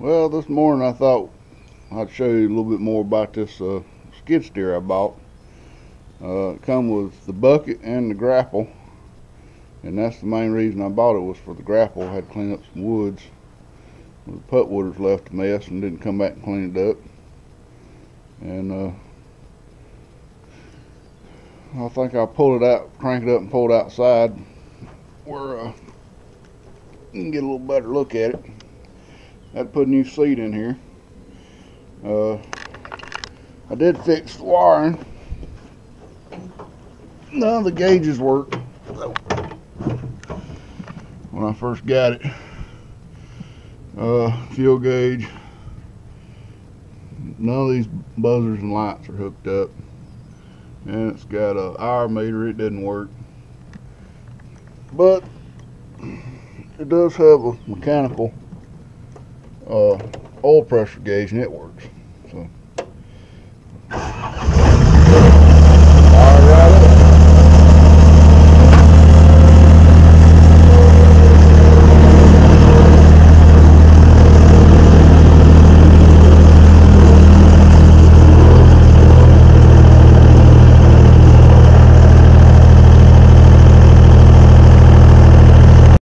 Well, this morning I thought I'd show you a little bit more about this skid steer I bought. It come with the bucket and the grapple, and that's the main reason I bought it, was for the grapple. I had to clean up some woods. The putt wooders left a mess and didn't come back and clean it up. And I think I'll pull it out, crank it up and pull it outside where you can get a little better look at it. I had to put a new seat in here. I did fix the wiring. None of the gauges worked when I first got it. Fuel gauge. None of these buzzers and lights are hooked up. And it's got a hour meter. It didn't work. But it does have a mechanical oil pressure gauge, and it works.